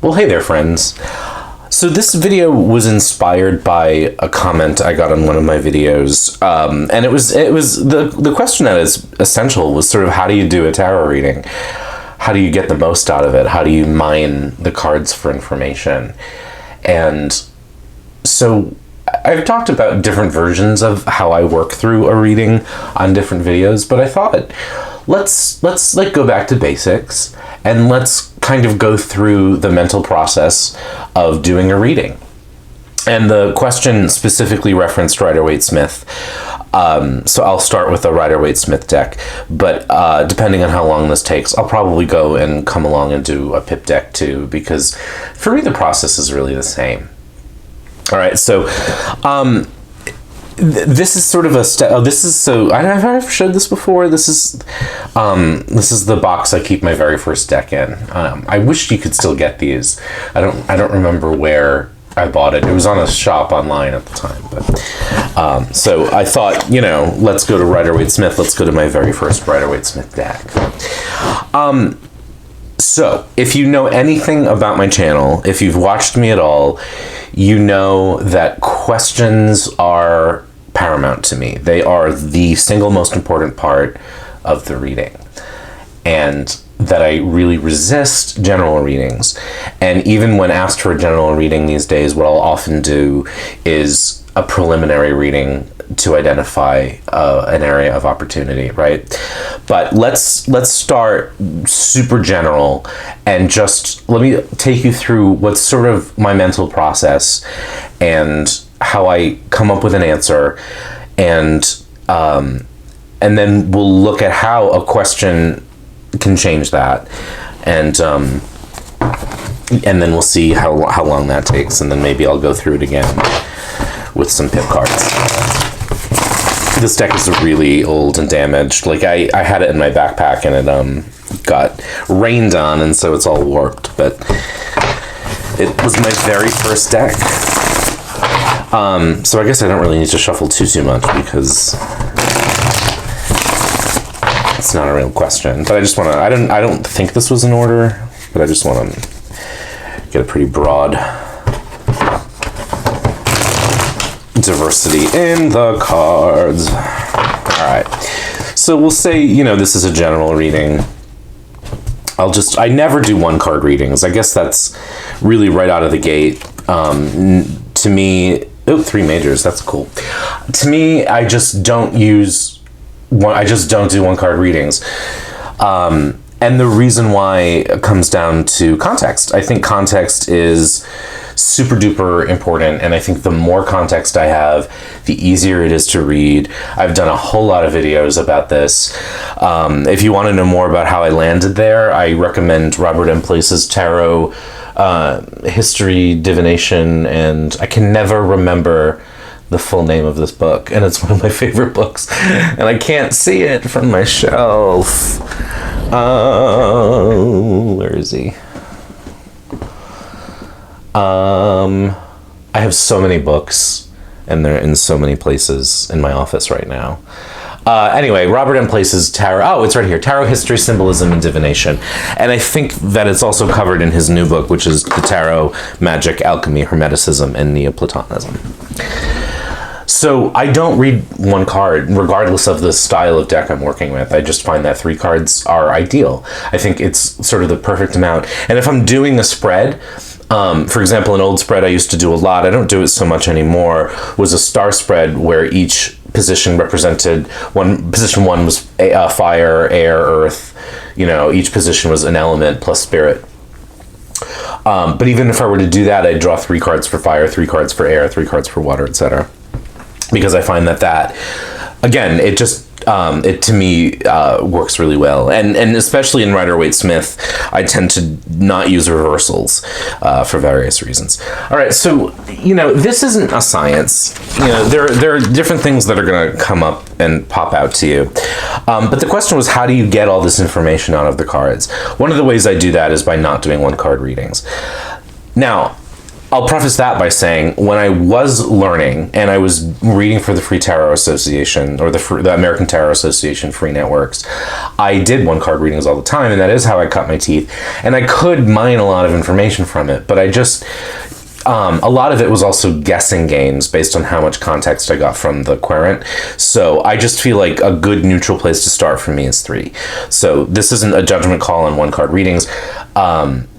Well, hey there, friends. So this video was inspired by a comment I got on one of my videos, and it was the question that is essential was sort of, how do you do a tarot reading? How do you get the most out of it? How do you mine the cards for information? And so I've talked about different versions of how I work through a reading on different videos, but I thought let's like go back to basics and let's kind of go through the mental process of doing a reading. And the question specifically referenced Rider-Waite-Smith. So I'll start with a Rider-Waite-Smith deck, but depending on how long this takes, I'll probably go and come along and do a Pip deck too, because for me the process is really the same. All right, so this is sort of a step. Oh, this is so. Have I ever showed this before? This is the box I keep my very first deck in. I wish you could still get these. I don't remember where I bought it. It was on a shop online at the time, but so I thought, let's go to Rider-Waite-Smith. Let's go to my very first Rider-Waite-Smith deck. So if you know anything about my channel, if you've watched me at all, you know that questions are paramount to me. They are the single most important part of the reading, and that I really resist general readings. And even when asked for a general reading these days, what I'll often do is a preliminary reading to identify an area of opportunity, right? But let's start super general and just let me take you through what's sort of my mental process and how I come up with an answer, and then we'll look at how a question can change that, and then we'll see how long that takes, and then maybe I'll go through it again with some Pip cards. This deck is really old and damaged. Like I had it in my backpack and it got rained on, and so it's all warped, but it was my very first deck. So I guess I don't really need to shuffle too much because it's not a real question. But I just want to, I don't think this was in order, but I just want to get a pretty broad diversity in the cards. All right, so we'll say this is a general reading. I never do one card readings. I guess that's really right out of the gate. To me, 3 majors, that's cool. To me, I just don't do one card readings. And the reason why comes down to context. I think context is super duper important, and I think the more context I have, the easier it is to read. I've done a whole lot of videos about this. If you want to know more about how I landed there, I recommend Robert M. Place's Tarot History, Divination, and I can never remember the full name of this book, and it's one of my favorite books, and I can't see it from my shelf. Where is he? I have so many books, and they're in so many places in my office right now. Anyway, Robert M. Place's Tarot. Oh, it's right here. Tarot History, Symbolism, and Divination. And I think that it's also covered in his new book, which is The Tarot, Magic, Alchemy, Hermeticism, and Neoplatonism. So I don't read one card, regardless of the style of deck I'm working with. I just find that 3 cards are ideal. I think it's sort of the perfect amount. And if I'm doing a spread, for example, an old spread I used to do a lot, I don't do it so much anymore, was a star spread where each position represented position 1 was fire, air, earth. Each position was an element plus spirit. But even if I were to do that, I'd draw 3 cards for fire, 3 cards for air, 3 cards for water, etc. Because I find that again, it just it to me works really well, and especially in Rider-Waite-Smith, I tend to not use reversals for various reasons. All right, so this isn't a science. There are different things that are going to come up and pop out to you, but the question was, how do you get all this information out of the cards? One of the ways I do that is by not doing one card readings. Now, I'll preface that by saying when I was learning and I was reading for the Free Tarot Association or the American Tarot Association Free Networks, I did one card readings all the time, and that is how I cut my teeth. And I could mine a lot of information from it, but I just a lot of it was also guessing games based on how much context I got from the querent. So I just feel like a good neutral place to start for me is 3. So this isn't a judgment call on 1 card readings.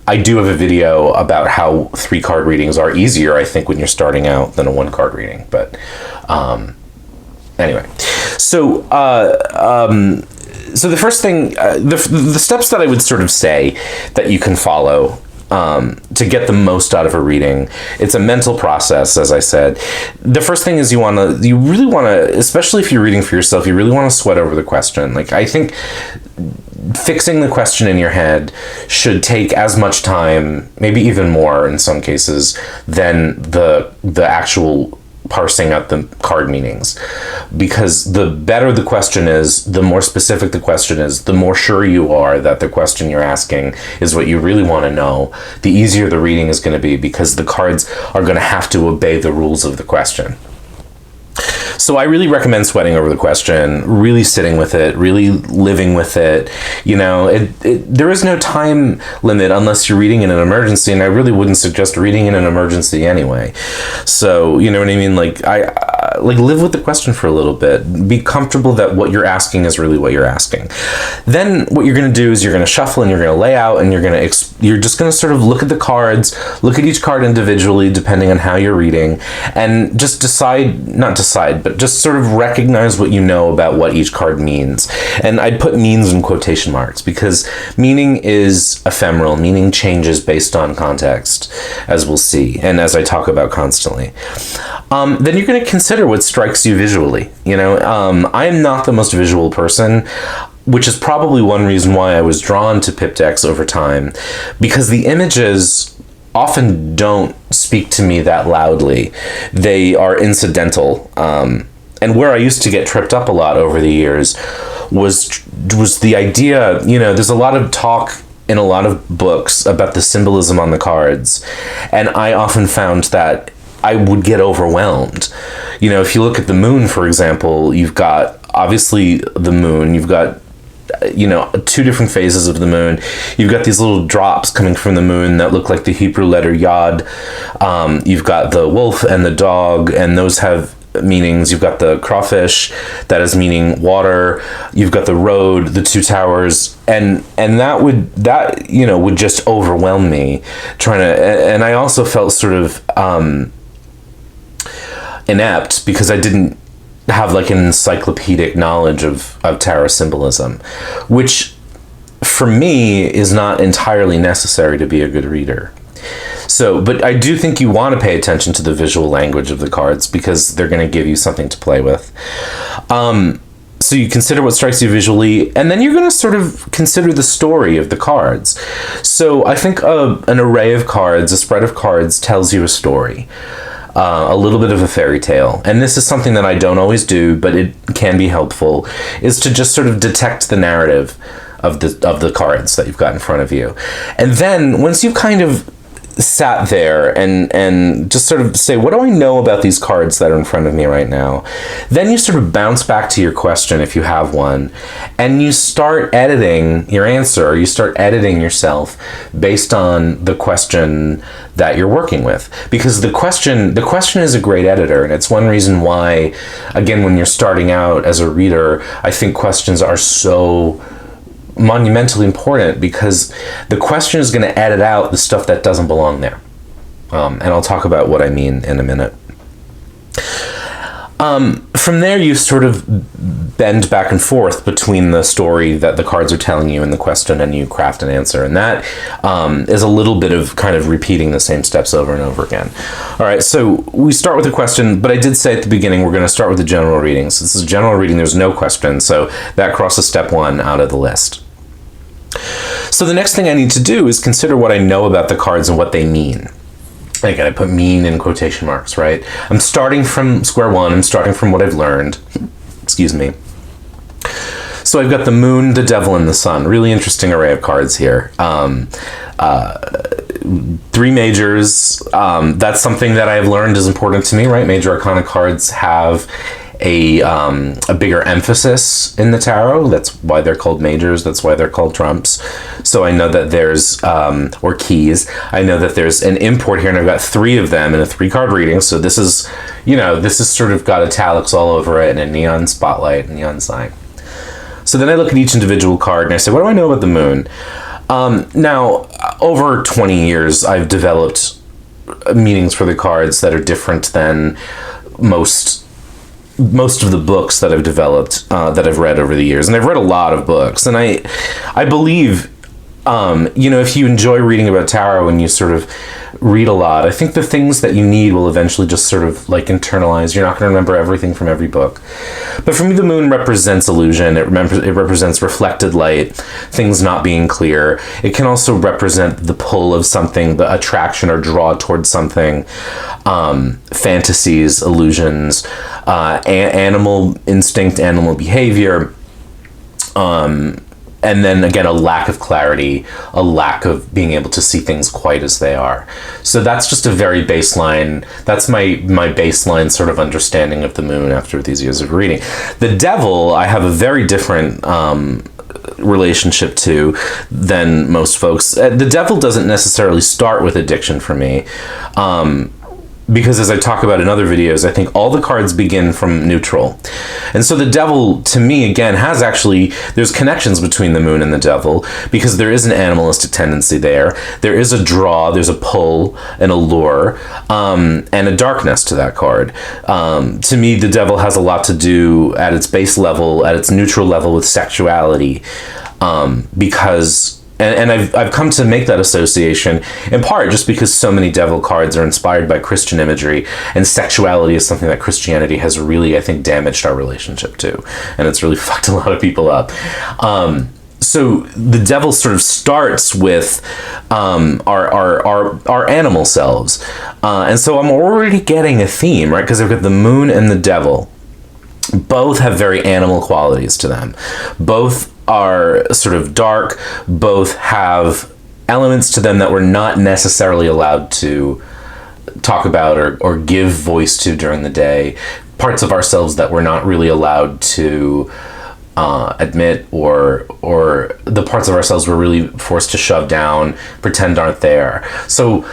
I do have a video about how 3 card readings are easier, I think, when you're starting out than a 1 card reading. But anyway, so so the first thing, the steps that I would sort of say that you can follow to get the most out of a reading. It's a mental process, as I said. The first thing is you really want to, especially if you're reading for yourself, you really want to sweat over the question. Like, I think fixing the question in your head should take as much time, maybe even more in some cases, than the actual parsing out the card meanings. Because the better the question is, the more specific the question is, the more sure you are that the question you're asking is what you really want to know, the easier the reading is going to be, because the cards are going to have to obey the rules of the question. So I really recommend sweating over the question, really sitting with it, really living with it. You know, there is no time limit unless you're reading in an emergency, and I really wouldn't suggest reading in an emergency anyway. So, you know what I mean? Like, like live with the question for a little bit. Be comfortable that what you're asking is really what you're asking. Then what you're going to do is you're going to shuffle and you're going to lay out, and you're just going to sort of look at the cards, look at each card individually depending on how you're reading, and just but just sort of recognize what you know about what each card means. And I'd put means in quotation marks, because meaning is ephemeral. Meaning changes based on context, as we'll see, and as I talk about constantly. Then you're going to consider what strikes you visually. You know, I am not the most visual person, which is probably one reason why I was drawn to Pip decks over time, because the images often don't speak to me that loudly. They are incidental. And where I used to get tripped up a lot over the years was the idea, you know, there's a lot of talk in a lot of books about the symbolism on the cards, and I often found that I would get overwhelmed. You know, if you look at the moon, for example, you've got obviously the moon, you've got, you know, 2 different phases of the moon. You've got these little drops coming from the moon that look like the Hebrew letter Yod. You've got the wolf and the dog, and those have meanings. You've got the crawfish that is meaning water. You've got the road, the 2 towers, and that would just overwhelm me trying to. And I also felt sort of inept because I didn't have like an encyclopedic knowledge of tarot symbolism, which for me is not entirely necessary to be a good reader. So, but I do think you want to pay attention to the visual language of the cards, because they're going to give you something to play with. So you consider what strikes you visually, and then you're going to sort of consider the story of the cards. So I think an array of cards, a spread of cards, tells you a story. A little bit of a fairy tale. And this is something that I don't always do, but it can be helpful, is to just sort of detect the narrative of the cards that you've got in front of you. And then once you've kind of sat there and just sort of say, what do I know about these cards that are in front of me right now? Then you sort of bounce back to your question, if you have one, and you start editing your answer, or you start editing yourself based on the question that you're working with. Because the question is a great editor, and it's one reason why, again, when you're starting out as a reader, I think questions are so monumentally important, because the question is going to edit out the stuff that doesn't belong there. And I'll talk about what I mean in a minute. From there, you sort of bend back and forth between the story that the cards are telling you and the question, and you craft an answer. And that is a little bit of kind of repeating the same steps over and over again. All right, so we start with a question, but I did say at the beginning we're going to start with the general reading. So this is a general reading, there's no question, so that crosses step 1 out of the list. So the next thing I need to do is consider what I know about the cards and what they mean. Again, I put mean in quotation marks, right? I'm starting from square one. I'm starting from what I've learned. Excuse me. So I've got the moon, the devil, and the sun. Really interesting array of cards here. 3 majors. That's something that I've learned is important to me, right? Major Arcana cards have a bigger emphasis in the tarot. That's why they're called majors. That's why they're called trumps. So I know that there's, or keys. I know that there's an import here, and I've got 3 of them in a 3-card reading. So this is, this is sort of got italics all over it and a neon spotlight, neon sign. So then I look at each individual card and I say, what do I know about the moon? Now, over 20 years, I've developed meanings for the cards that are different than most of the books that I've developed, that I've read over the years. And I've read a lot of books. And I believe, if you enjoy reading about tarot and you sort of read a lot, I think the things that you need will eventually just sort of like internalize. You're not going to remember everything from every book. But for me, the moon represents illusion. It represents reflected light, things not being clear. It can also represent the pull of something, the attraction or draw towards something, fantasies, illusions, animal instinct, animal behavior, and then again, a lack of clarity, a lack of being able to see things quite as they are. So that's just a very baseline, that's my baseline sort of understanding of the moon after these years of reading. The devil, I have a very different relationship to than most folks. The devil doesn't necessarily start with addiction for me. Because as I talk about in other videos, I think all the cards begin from neutral. And so the devil, to me, again, there's connections between the moon and the devil, because there is an animalistic tendency there. There is a draw, there's a pull, an allure, and a darkness to that card. To me, the devil has a lot to do at its base level, at its neutral level, with sexuality, because... And I've come to make that association in part just because so many devil cards are inspired by Christian imagery, and sexuality is something that Christianity has really, I think, damaged our relationship to, and it's really fucked a lot of people up. So the devil sort of starts with our animal selves, and so I'm already getting a theme, right? Because I've got the moon and the devil. Both have very animal qualities to them. Both are sort of dark, both have elements to them that we're not necessarily allowed to talk about or give voice to during the day, parts of ourselves that we're not really allowed to admit, or the parts of ourselves we're really forced to shove down, pretend aren't there. So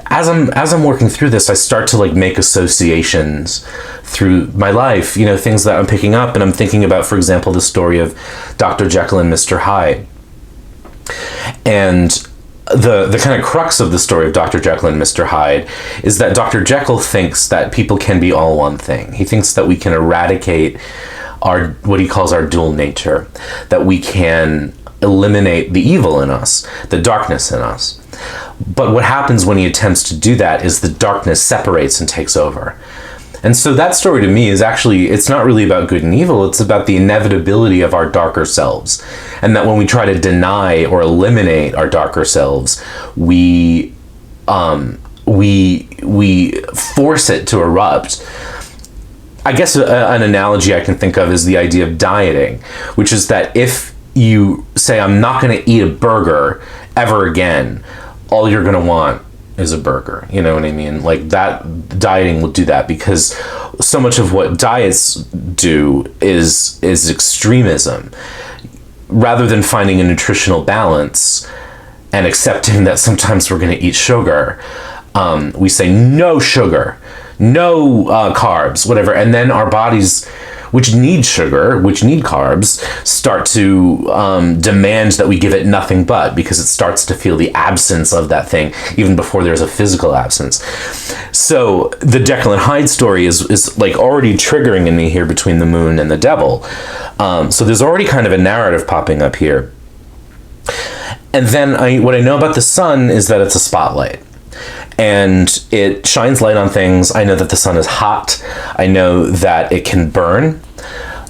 as I'm working through this, I start to make associations through my life, things that I'm picking up, and I'm thinking about, for example, the story of Dr. Jekyll and Mr. Hyde. And the kind of crux of the story of Dr. Jekyll and Mr. Hyde is that Dr. Jekyll thinks that people can be all one thing. He thinks that we can eradicate what he calls our dual nature, that we can eliminate the evil in us, the darkness in us. But what happens when he attempts to do that is the darkness separates and takes over. And so that story to me is actually, it's not really about good and evil, it's about the inevitability of our darker selves. And that when we try to deny or eliminate our darker selves, we force it to erupt. I guess an analogy I can think of is the idea of dieting, which is that if you say, I'm not going to eat a burger ever again, all you're going to want is a burger. You know what I mean? That dieting will do that, because so much of what diets do is extremism. Rather than finding a nutritional balance and accepting that sometimes we're going to eat sugar, we say no sugar, no carbs, whatever, and then our bodies, which need sugar, which need carbs, start to demand that we give it nothing but, because it starts to feel the absence of that thing even before there's a physical absence. So the Jekyll and Hyde story is already triggering in me here between the moon and the devil. So there's already kind of a narrative popping up here. And then what I know about the sun is that it's a spotlight. And it shines light on things. I know that the sun is hot. I know that it can burn.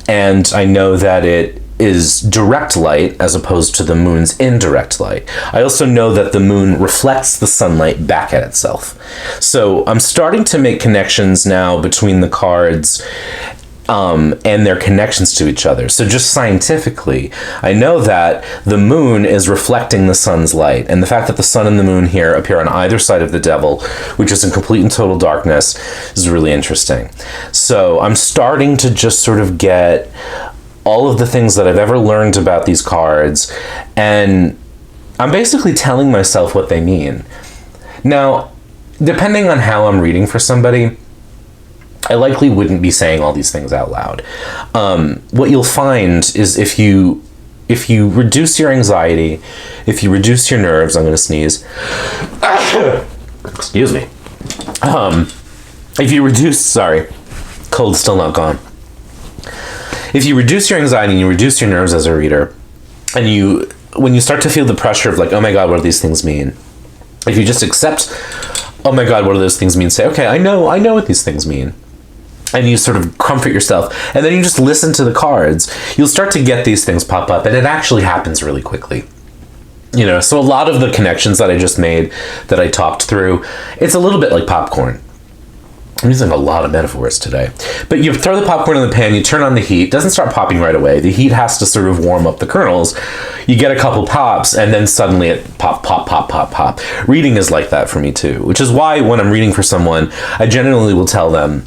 And I know that it is direct light as opposed to the moon's indirect light. I also know that the moon reflects the sunlight back at itself. So I'm starting to make connections now between the cards. and their connections to each other. So just scientifically, I know that the moon is reflecting the sun's light, and the fact that the sun and the moon here appear on either side of the devil, which is in complete and total darkness, is really interesting. So I'm starting to just sort of get all of the things that I've ever learned about these cards, and I'm basically telling myself what they mean. Now, depending on how I'm reading for somebody, I likely wouldn't be saying all these things out loud. What you'll find is if you reduce your anxiety, if you reduce your nerves, I'm going to sneeze. Excuse me. If you reduce, sorry, cold's still not gone. If you reduce your anxiety and you reduce your nerves as a reader, and when you start to feel the pressure of like, oh my God, what do these things mean? If you just accept, oh my God, what do those things mean? Say, okay, I know what these things mean. And you sort of comfort yourself, and then you just listen to the cards, you'll start to get these things pop up, and it actually happens really quickly. So a lot of the connections that I just made, that I talked through, it's a little bit like popcorn. I'm using a lot of metaphors today. But you throw the popcorn in the pan, you turn on the heat, it doesn't start popping right away. The heat has to sort of warm up the kernels. You get a couple pops, and then suddenly it pop, pop, pop, pop, pop. Reading is like that for me too, which is why when I'm reading for someone, I generally will tell them,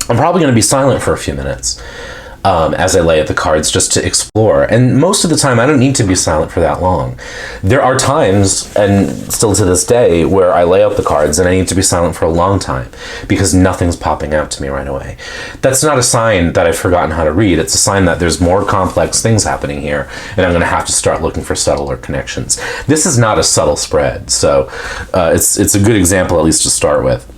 I'm probably going to be silent for a few minutes as I lay out the cards just to explore. And most of the time, I don't need to be silent for that long. There are times, and still to this day, where I lay out the cards and I need to be silent for a long time because nothing's popping out to me right away. That's not a sign that I've forgotten how to read. It's a sign that there's more complex things happening here, and I'm going to have to start looking for subtler connections. This is not a subtle spread, so it's a good example at least to start with.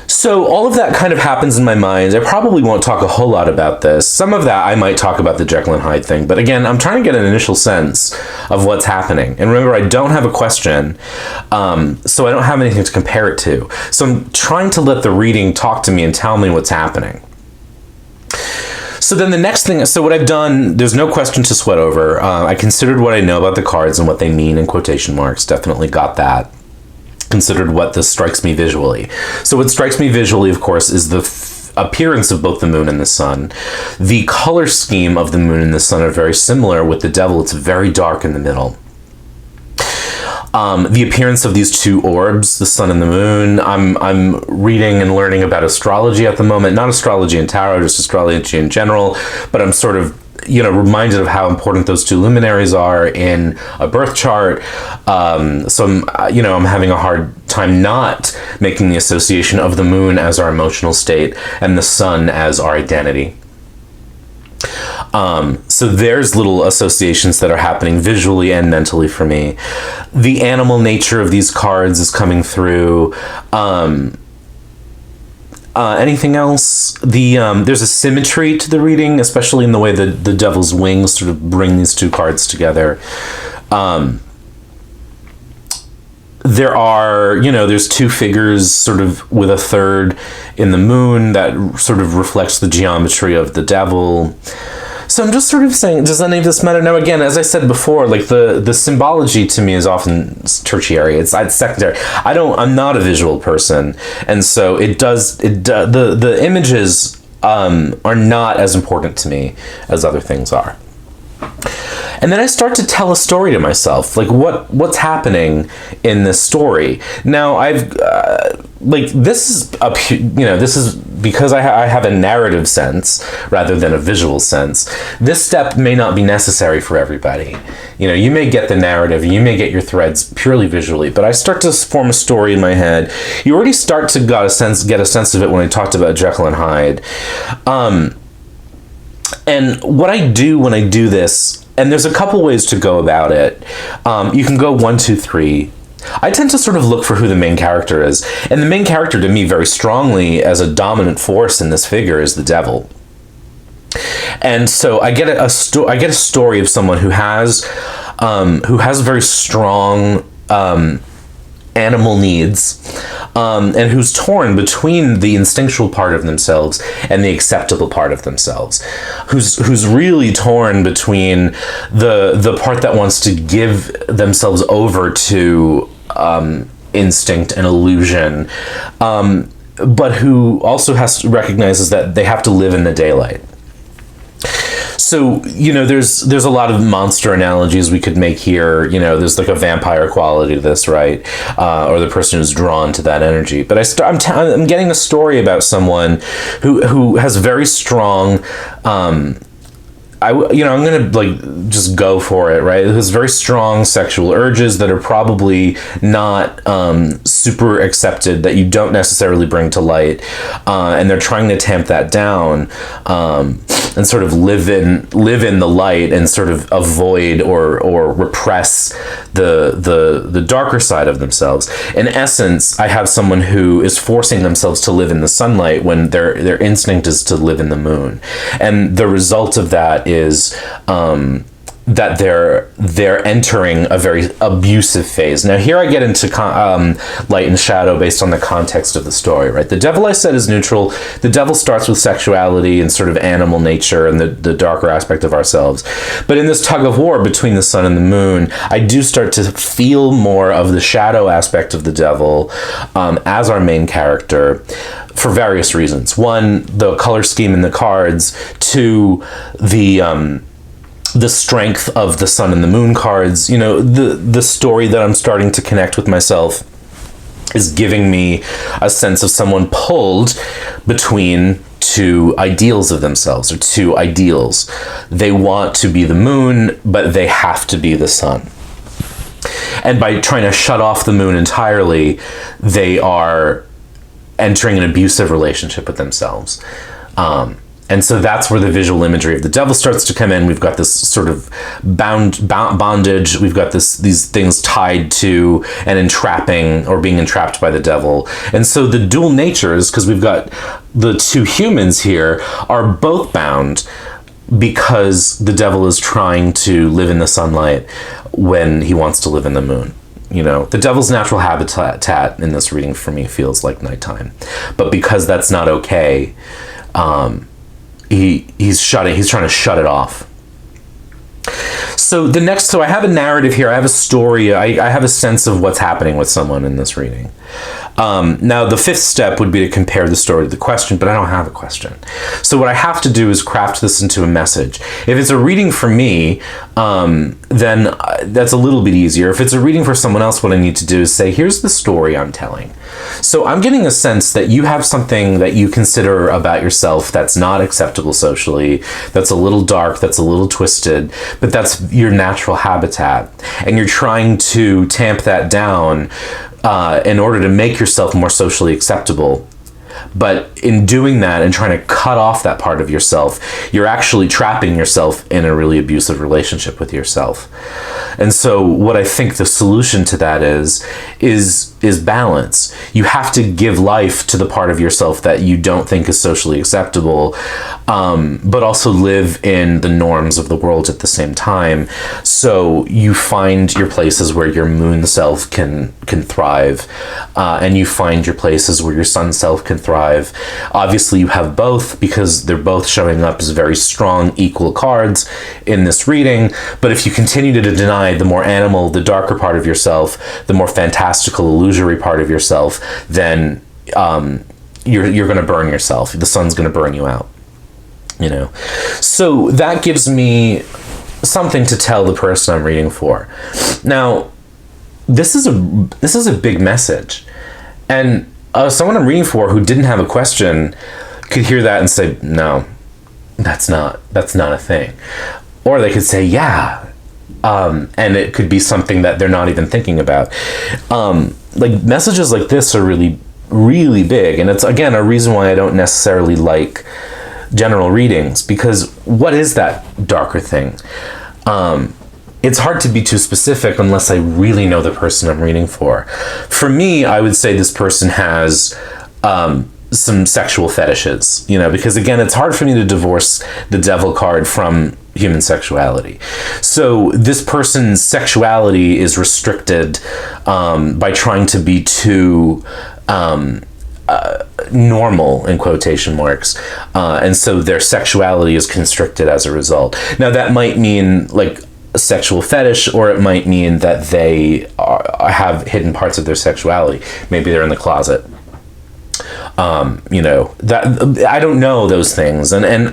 So all of that kind of happens in my mind. I probably won't talk a whole lot about this. Some of that I might talk about the Jekyll and Hyde thing, but again, I'm trying to get an initial sense of what's happening. And remember, I don't have a question, so I don't have anything to compare it to. So I'm trying to let the reading talk to me and tell me what's happening. So then the next thing, so what I've done, there's no question to sweat over. I considered what I know about the cards and what they mean in quotation marks. Definitely got that. Considered what this strikes me visually. So what strikes me visually, of course, is the appearance of both the moon and the sun. The color scheme of the moon and the sun are very similar. With the devil, it's very dark in the middle. The appearance of these two orbs, the sun and the moon. I'm reading and learning about astrology at the moment. Not astrology and tarot, just astrology in general. But I'm sort of reminded of how important those two luminaries are in a birth chart. So I'm having a hard time not making the association of the moon as our emotional state and the sun as our identity. So there's little associations that are happening visually and mentally for me. The animal nature of these cards is coming through. Anything else? There's a symmetry to the reading, especially in the way that the devil's wings sort of bring these two cards together. There are, there's two figures sort of with a third in the moon that sort of reflects the geometry of the devil. So I'm just sort of saying, does any of this matter? Now, again, as I said before, like the symbology to me is often tertiary. It's secondary. I'm not a visual person, and so the images are not as important to me as other things are. And then I start to tell a story to myself, like what's happening in this story. Now this is because I have a narrative sense rather than a visual sense. This step may not be necessary for everybody. You may get the narrative, you may get your threads purely visually, but I start to form a story in my head. You already start to get a sense of it when I talked about Jekyll and Hyde. And what I do when I do this, and there's a couple ways to go about it. You can go 1, 2, 3. I tend to sort of look for who the main character is. And the main character to me very strongly as a dominant force in this figure is the devil. And so I get a story of someone who has very strong animal needs, and who's torn between the instinctual part of themselves and the acceptable part of themselves, who's really torn between the part that wants to give themselves over to instinct and illusion, but who also recognizes that they have to live in the daylight. So, there's a lot of monster analogies we could make here. There's like a vampire quality to this, right? Or the person who's drawn to that energy. But I'm getting a story about someone who has very strong, I'm gonna just go for it, right? It has very strong sexual urges that are probably not super accepted, that you don't necessarily bring to light, and they're trying to tamp that down, and sort of live in the light and sort of avoid or repress the darker side of themselves. In essence, I have someone who is forcing themselves to live in the sunlight when their instinct is to live in the moon, and the result of that is that they're entering a very abusive phase. Now here I get into light and shadow based on the context of the story, right? The devil, I said, is neutral. The devil starts with sexuality and sort of animal nature and the darker aspect of ourselves. But in this tug of war between the sun and the moon, I do start to feel more of the shadow aspect of the devil as our main character, for various reasons. One, the color scheme in the cards. Two, the strength of the sun and the moon cards. The story that I'm starting to connect with myself is giving me a sense of someone pulled between two ideals of themselves, or two ideals. They want to be the moon, but they have to be the sun. And by trying to shut off the moon entirely, they are entering an abusive relationship with themselves. And so that's where the visual imagery of the devil starts to come in. We've got this sort of bondage. We've got these things tied to and entrapping, or being entrapped by the devil. And so the dual natures, because we've got the two humans here, are both bound because the devil is trying to live in the sunlight when he wants to live in the moon. The devil's natural habitat in this reading for me feels like nighttime. But because that's not okay, he's trying to shut it off. So I have a narrative here. I have a story. I have a sense of what's happening with someone in this reading. Now, the fifth step would be to compare the story to the question, but I don't have a question. So what I have to do is craft this into a message. If it's a reading for me, then that's a little bit easier. If it's a reading for someone else, what I need to do is say, here's the story I'm telling. So I'm getting a sense that you have something that you consider about yourself that's not acceptable socially, that's a little dark, that's a little twisted, but that's your natural habitat. And you're trying to tamp that down in order to make yourself more socially acceptable. But in doing that and trying to cut off that part of yourself, you're actually trapping yourself in a really abusive relationship with yourself. And so what I think the solution to that is balance. You have to give life to the part of yourself that you don't think is socially acceptable, but also live in the norms of the world at the same time. So you find your places where your moon self can thrive, and you find your places where your sun self can thrive. Obviously, you have both because they're both showing up as very strong, equal cards in this reading. But if you continue to deny the more animal, the darker part of yourself, the more fantastical, illusory part of yourself, then you're going to burn yourself. The sun's going to burn you out. So that gives me something to tell the person I'm reading for. Now, this is a big message, and someone I'm reading for who didn't have a question could hear that and say, no, that's not a thing. Or they could say, yeah, and it could be something that they're not even thinking about. Messages like this are really, really big, and it's, again, a reason why I don't necessarily like general readings, because what is that darker thing? It's hard to be too specific unless I really know the person I'm reading for. For me, I would say this person has some sexual fetishes, because, again, it's hard for me to divorce the devil card from human sexuality. So this person's sexuality is restricted by trying to be too normal, in quotation marks, and so their sexuality is constricted as a result. Now, that might mean a sexual fetish, or it might mean that they have hidden parts of their sexuality. Maybe they're in the closet. That I don't know those things, and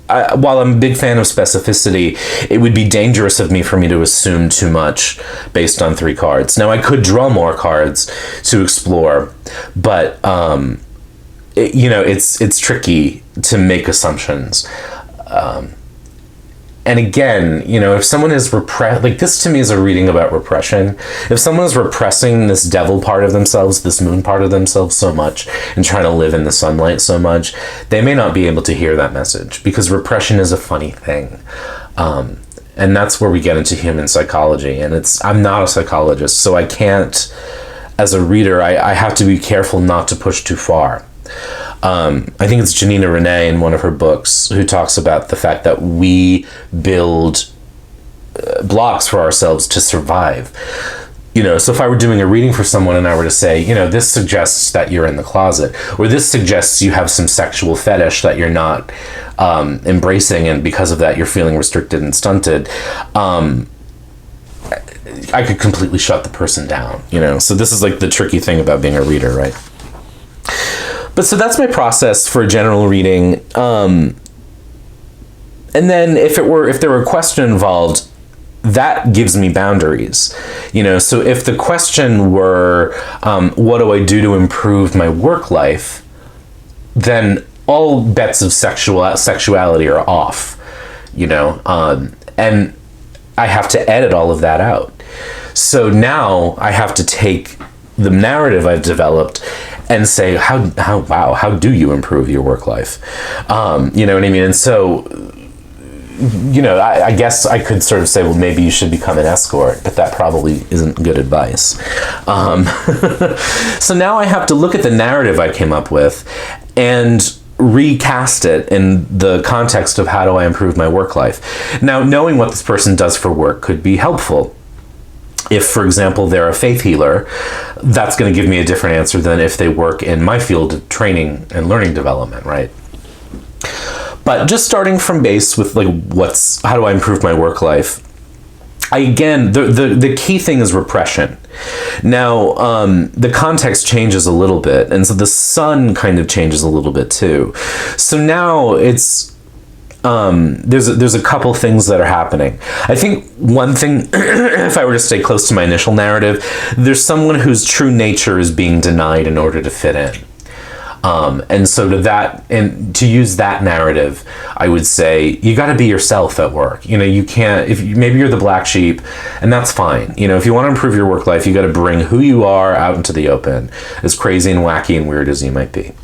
while I'm a big fan of specificity, it would be dangerous of me for me to assume too much based on 3 cards. Now, I could draw more cards to explore, but it's tricky to make assumptions. And again, if someone is like, this to me is a reading about repression. If someone is repressing this devil part of themselves, this moon part of themselves so much, and trying to live in the sunlight so much, they may not be able to hear that message, because repression is a funny thing. And that's where we get into human psychology. And I'm not a psychologist, so I can't, as a reader, I have to be careful not to push too far. I think it's Janina Renee in one of her books who talks about the fact that we build blocks for ourselves to survive. So if I were doing a reading for someone and I were to say, this suggests that you're in the closet, or this suggests you have some sexual fetish that you're not embracing, and because of that you're feeling restricted and stunted, I could completely shut the person down. So this is like the tricky thing about being a reader, right? But so that's my process for a general reading. And then if there were a question involved, that gives me boundaries. So if the question were, what do I do to improve my work life? Then all bets of sexuality are off, and I have to edit all of that out. So now I have to take the narrative I've developed and say, how do you improve your work life? You know what I mean? And so, I guess I could sort of say, well, maybe you should become an escort, but that probably isn't good advice. So now I have to look at the narrative I came up with and recast it in the context of how do I improve my work life. Now, knowing what this person does for work could be helpful. If, for example, they're a faith healer, that's going to give me a different answer than if they work in my field of training and learning development, right? But just starting from base with like, how do I improve my work life? The key thing is repression. Now, the context changes a little bit, and so the sun kind of changes a little bit too. So now it's, there's a couple things that are happening. I think one thing, if I were to stay close to my initial narrative, there's someone whose true nature is being denied in order to fit in. And so to use that narrative, I would say you got to be yourself at work. You can't, maybe you're the black sheep, and that's fine. If you want to improve your work life, you got to bring who you are out into the open, as crazy and wacky and weird as you might be.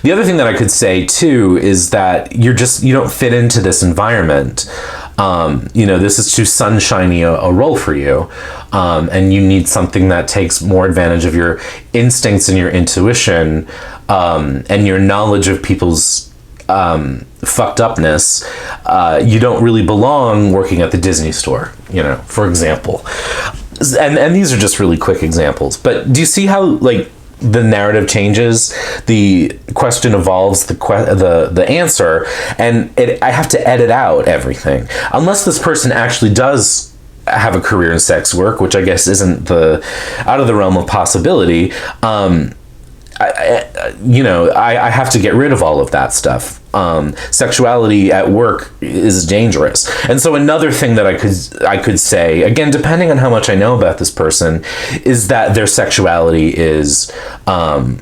The other thing that I could say too is that you don't fit into this environment. This is too sunshiny a role for you, and you need something that takes more advantage of your instincts and your intuition, and your knowledge of people's fucked upness. You don't really belong working at the Disney store, for example. And these are just really quick examples. But do you see how the narrative changes, the question evolves, the answer, and I have to edit out everything. Unless this person actually does have a career in sex work, which I guess isn't out of the realm of possibility. I have to get rid of all of that stuff. Sexuality at work is dangerous. And so another thing that I could say, again, depending on how much I know about this person, is that their sexuality is, the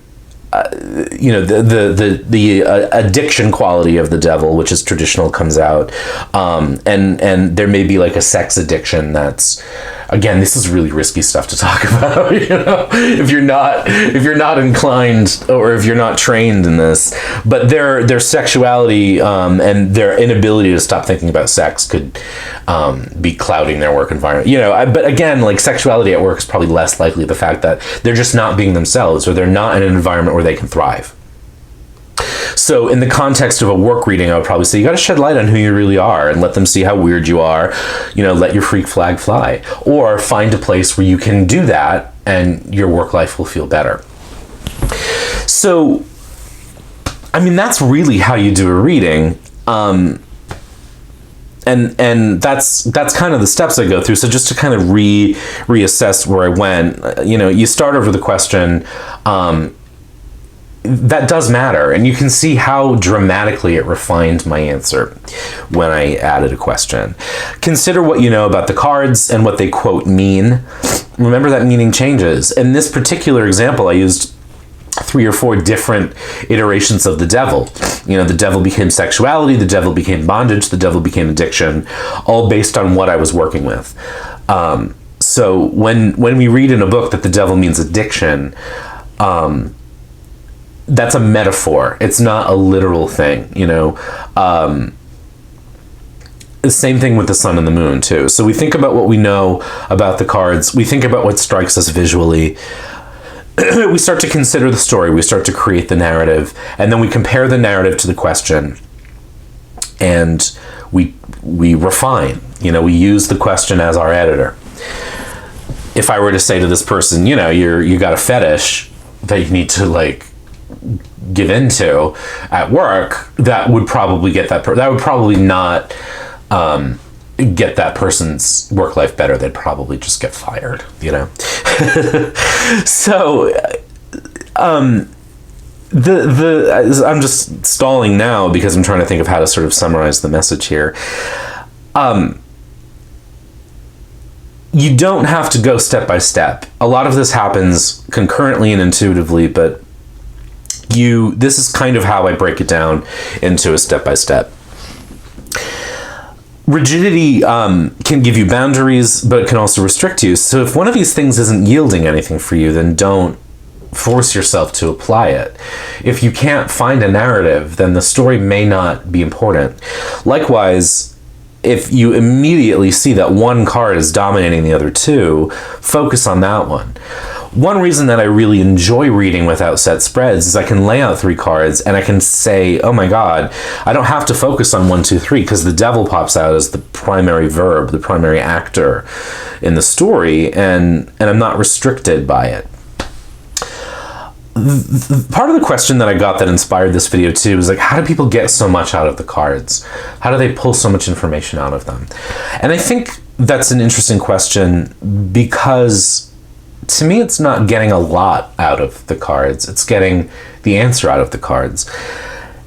addiction quality of the devil, which is traditional, comes out. And there may be like a sex addiction that's, again, this is really risky stuff to talk about, if you're not inclined or if you're not trained in this. But their sexuality and their inability to stop thinking about sex could be clouding their work environment. But again, like, sexuality at work is probably less likely the fact that they're just not being themselves, or they're not in an environment where they can thrive. So in the context of a work reading, I would probably say you got to shed light on who you really are and let them see how weird you are. Let your freak flag fly, or find a place where you can do that and your work life will feel better. So, that's really how you do a reading. And that's kind of the steps I go through. So just to kind of reassess where I went, you start over the question, that does matter, and you can see how dramatically it refined my answer when I added a question. Consider what you know about the cards and what they, quote, mean. Remember that meaning changes. In this particular example, I used 3 or 4 different iterations of the devil. You know, the devil became sexuality, the devil became bondage, the devil became addiction, all based on what I was working with. So when we read in a book that the devil means addiction, that's a metaphor. It's not a literal thing, you know. The same thing with the sun and the moon, too. So we think about what we know about the cards. We think about what strikes us visually. We start to consider the story. We start to create the narrative. And then we compare the narrative to the question. And we refine. You know, we use the question as our editor. If I were to say to this person, you know, you got a fetish that you need to, like, give into at work, that would probably get that would probably not get that person's work life better. They'd probably just get fired, you know. So I'm just stalling now because I'm trying to think of how to sort of summarize the message here. You don't have to go step by step. A lot of this happens concurrently and intuitively, but this is kind of how I break it down into a step-by-step. Rigidity can give you boundaries, but it can also restrict you. So if one of these things isn't yielding anything for you, then don't force yourself to apply it. If you can't find a narrative, then the story may not be important. Likewise, if you immediately see that one card is dominating the other two, focus on that one. One reason that I really enjoy reading without set spreads is I can lay out 3 cards and I can say, oh my God, I don't have to focus on 1, 2, 3 because the devil pops out as the primary verb, the primary actor in the story, and I'm not restricted by it. Part of the question that I got that inspired this video too is like, how do people get so much out of the cards? How do they pull so much information out of them? And I think that's an interesting question because to me, it's not getting a lot out of the cards. It's getting the answer out of the cards.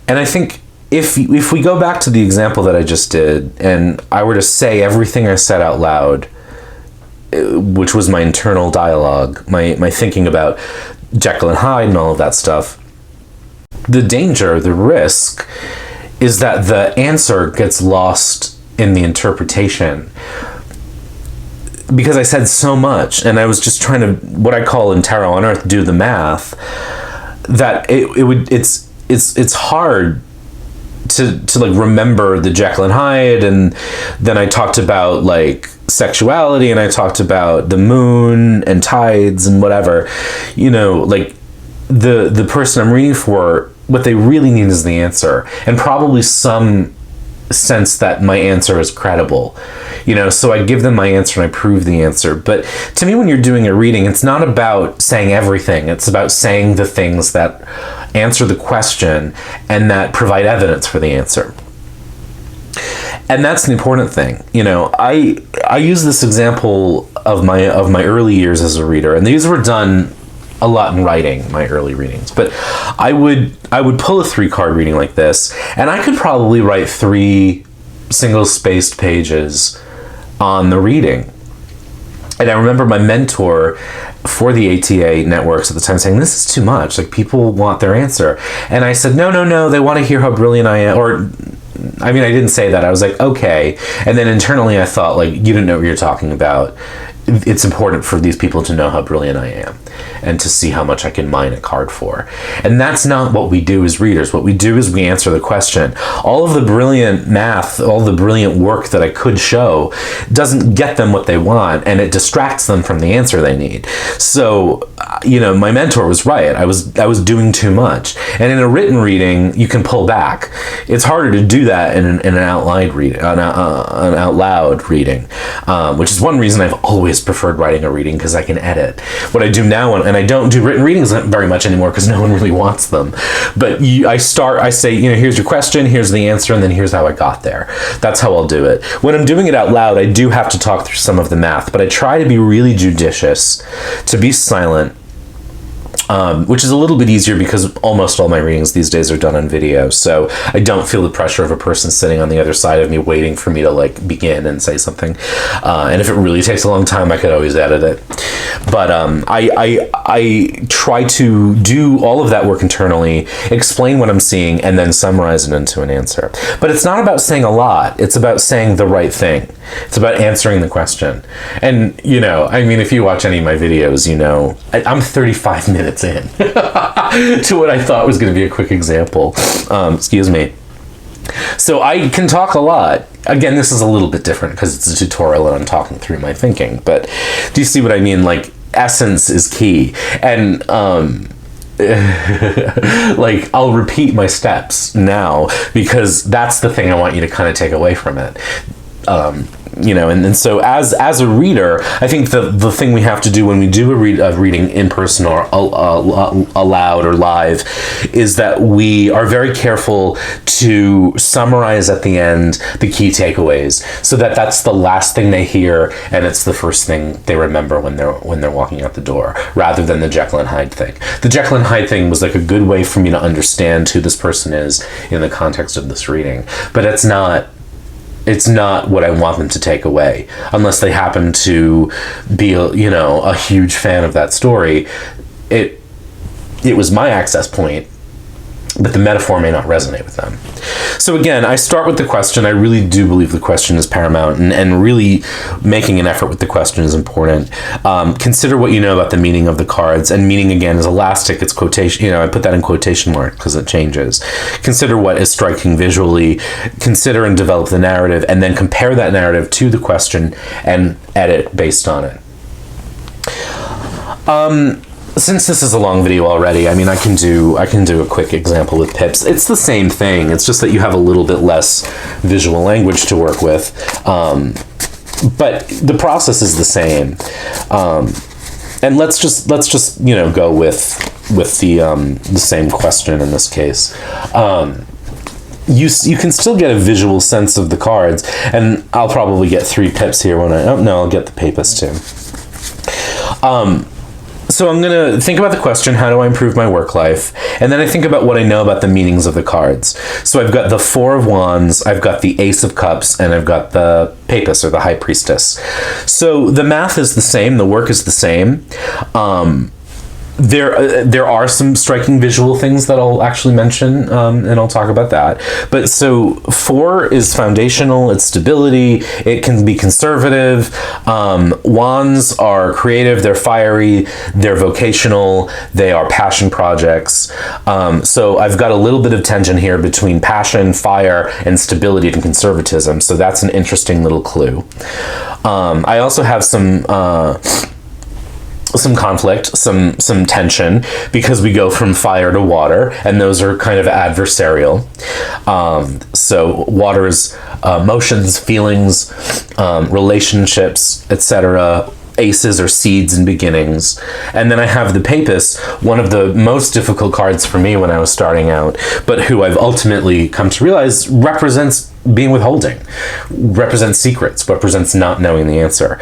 And I think if we go back to the example that I just did, and I were to say everything I said out loud, which was my internal dialogue, my thinking about Jekyll and Hyde and all of that stuff, the danger, the risk, is that the answer gets lost in the interpretation. Because I said so much, and I was just trying to, what I call in Tarot on Earth, do the math, that it's hard to like remember the Jekyll and Hyde, and then I talked about like sexuality, and I talked about the moon and tides and whatever, you know, like the person I'm reading for, what they really need is the answer, and probably some sense that my answer is credible, you know. So I give them my answer and I prove the answer. But to me, when you're doing a reading, it's not about saying everything. It's about saying the things that answer the question and that provide evidence for the answer. And that's the important thing. You know, I use this example of my early years as a reader, and these were done a lot in writing, my early readings, but I would pull a 3-card reading like this, and I could probably write 3 single-spaced pages on the reading. And I remember my mentor for the ATA networks at the time saying, this is too much, like people want their answer. And I said, no, they want to hear how brilliant I am, or I mean, I didn't say that. I was like, okay. And then internally I thought, like, you didn't know what you're talking about. It's important for these people to know how brilliant I am and to see how much I can mine a card for. And that's not what we do as readers. What we do is we answer the question. All of the brilliant math, all the brilliant work that I could show doesn't get them what they want, and it distracts them from the answer they need. So, you know, my mentor was right. I was doing too much. And in a written reading, you can pull back. It's harder to do that in an out loud reading, which is one reason I've always preferred writing a reading, because I can edit. What I do now, and I don't do written readings very much anymore because no one really wants them, but I say, you know, here's your question, here's the answer, and then here's how I got there. That's how I'll do it. When I'm doing it out loud, I do have to talk through some of the math, but I try to be really judicious, to be silent, which is a little bit easier because almost all my readings these days are done on video. So I don't feel the pressure of a person sitting on the other side of me waiting for me to like begin and say something. And if it really takes a long time, I could always edit it. But I try to do all of that work internally, explain what I'm seeing, and then summarize it into an answer. But it's not about saying a lot. It's about saying the right thing. It's about answering the question. And, you know, I mean, if you watch any of my videos, you know, I'm 35 minutes in to what I thought was going to be a quick example. Excuse me. So I can talk a lot. Again, this is a little bit different because it's a tutorial and I'm talking through my thinking. But do you see what I mean? Like, essence is key. And, like, I'll repeat my steps now because that's the thing I want you to kind of take away from it. You know, and so as a reader, I think the thing we have to do when we do a reading in person or aloud or live is that we are very careful to summarize at the end the key takeaways so that that's the last thing they hear and it's the first thing they remember when they're walking out the door, rather than the Jekyll and Hyde thing. The Jekyll and Hyde thing was like a good way for me to understand who this person is in the context of this reading, but it's not what I want them to take away, unless they happen to be, you know, a huge fan of that story. It was my access point, but the metaphor may not resonate with them. So again, I start with the question. I really do believe the question is paramount, and really making an effort with the question is important. Consider what you know about the meaning of the cards, and meaning again is elastic. It's quotation, you know, I put that in quotation marks because it changes. Consider what is striking visually, consider and develop the narrative, and then compare that narrative to the question and edit based on it. Since this is a long video already, I mean, I can do a quick example with pips. It's the same thing. It's just that you have a little bit less visual language to work with, but the process is the same. And let's just you know go with the same question in this case. You can still get a visual sense of the cards, and I'll probably get 3 pips here when I'll get the papist too. So I'm going to think about the question, how do I improve my work life? And then I think about what I know about the meanings of the cards. So I've got the 4 of Wands, I've got the Ace of Cups, and I've got the Papist or the High Priestess. So the math is the same, the work is the same. There are some striking visual things that I'll actually mention, and I'll talk about that. But so 4 is foundational, it's stability, it can be conservative. Wands are creative, they're fiery, they're vocational, they are passion projects. So I've got a little bit of tension here between passion, fire, and stability and conservatism. So that's an interesting little clue. I also have some conflict, some tension, because we go from fire to water, and those are kind of adversarial. So water is emotions, feelings, relationships, etc. Aces are seeds and beginnings. And then I have the Papist, one of the most difficult cards for me when I was starting out, but who I've ultimately come to realize represents being withholding, represents secrets, represents not knowing the answer.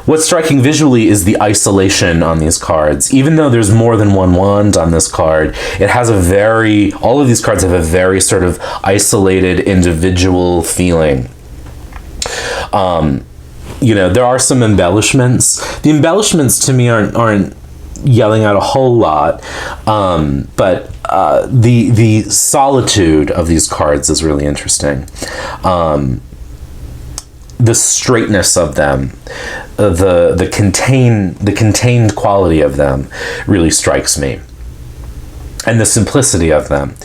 What's striking visually is the isolation on these cards. Even though there's more than one wand on this card, it has all of these cards have a very sort of isolated individual feeling. You know, there are some embellishments. The embellishments to me aren't yelling out a whole lot, but the solitude of these cards is really interesting. The straightness of them, the contained quality of them really strikes me, and the simplicity of them.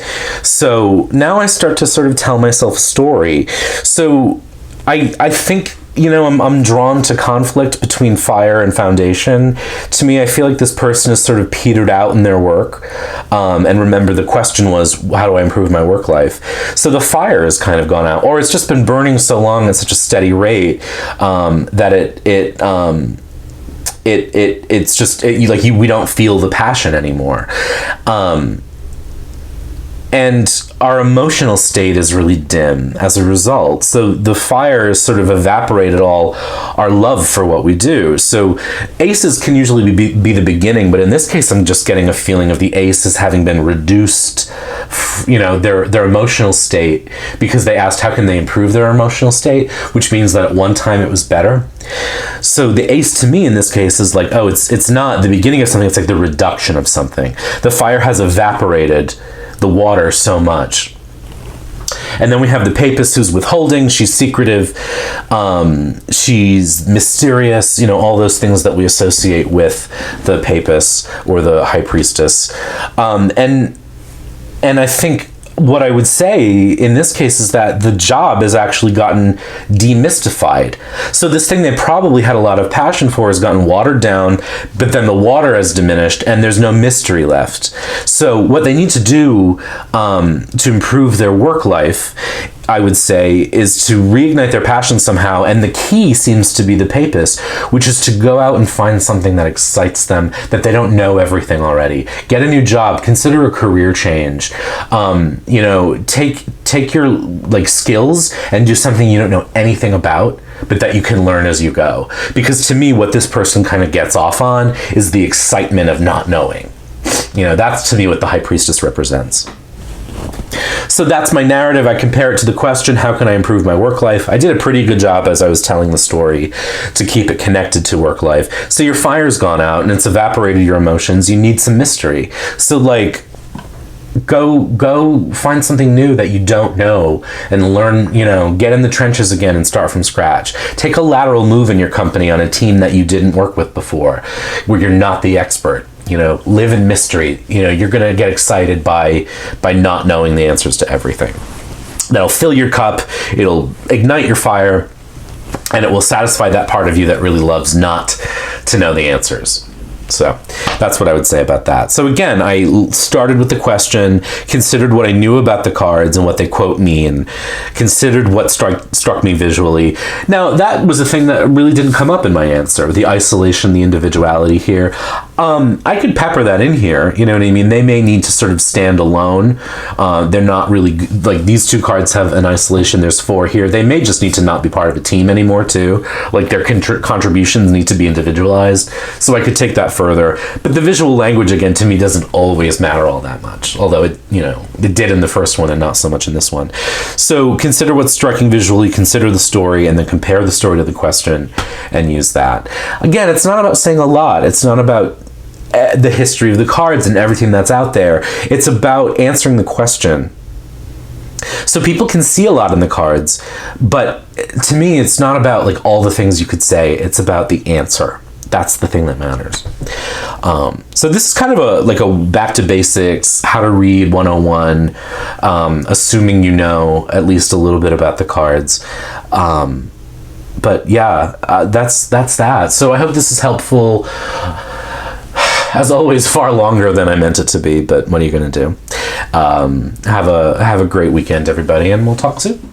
So now I start to sort of tell myself a story. So I think, you know, I'm drawn to conflict between fire and foundation. To me, I feel like this person is sort of petered out in their work. And remember, the question was, how do I improve my work life? So the fire has kind of gone out, or it's just been burning so long at such a steady rate that we don't feel the passion anymore. And our emotional state is really dim as a result. So the fire sort of evaporated all our love for what we do. So aces can usually be the beginning, but in this case, I'm just getting a feeling of the aces having been reduced, their emotional state, because they asked how can they improve their emotional state, which means that at one time it was better. So the ace to me in this case is like, oh, it's not the beginning of something, it's like the reduction of something. The fire has evaporated the water so much. And then we have the papist who's withholding, she's secretive, she's mysterious, all those things that we associate with the papist or the high priestess. And I think what I would say in this case is that the job has actually gotten demystified. So this thing they probably had a lot of passion for has gotten watered down, but then the water has diminished and there's no mystery left. So what they need to do to improve their work life, I would say, is to reignite their passion somehow. And the key seems to be the papist, which is to go out and find something that excites them, that they don't know everything already. Get a new job, consider a career change. Take your skills and do something you don't know anything about, but that you can learn as you go. Because to me, what this person kind of gets off on is the excitement of not knowing. That's to me what the high priestess represents. So that's my narrative. I compare it to the question, how can I improve my work life? I did a pretty good job as I was telling the story to keep it connected to work life. So your fire's gone out and it's evaporated your emotions. You need some mystery. So go find something new that you don't know and learn, get in the trenches again and start from scratch. Take a lateral move in your company on a team that you didn't work with before, where you're not the expert. Live in mystery. You're going to get excited by not knowing the answers to everything. That'll fill your cup, it'll ignite your fire, and it will satisfy that part of you that really loves not to know the answers. So that's what I would say about that. So again, I started with the question, considered what I knew about the cards and what they quote mean, considered what struck me visually. Now, that was a thing that really didn't come up in my answer, the isolation, the individuality here. I could pepper that in here, you know what I mean? They may need to sort of stand alone. They're not really, these two cards have an isolation, there's 4 here. They may just need to not be part of a team anymore too. Their contributions need to be individualized. So I could take that further. But the visual language, again, to me doesn't always matter all that much. Although it did in the first one and not so much in this one. So consider what's striking visually, consider the story, and then compare the story to the question and use that. Again, it's not about saying a lot. It's not about the history of the cards and everything that's out there. It's about answering the question. So people can see a lot in the cards, but to me, it's not about all the things you could say. It's about the answer. That's the thing that matters. So this is kind of a back to basics, how to read 101, assuming you know at least a little bit about the cards. But yeah, that's that. So I hope this is helpful. As always, far longer than I meant it to be, but what are you going to do? Have a great weekend, everybody, and we'll talk soon.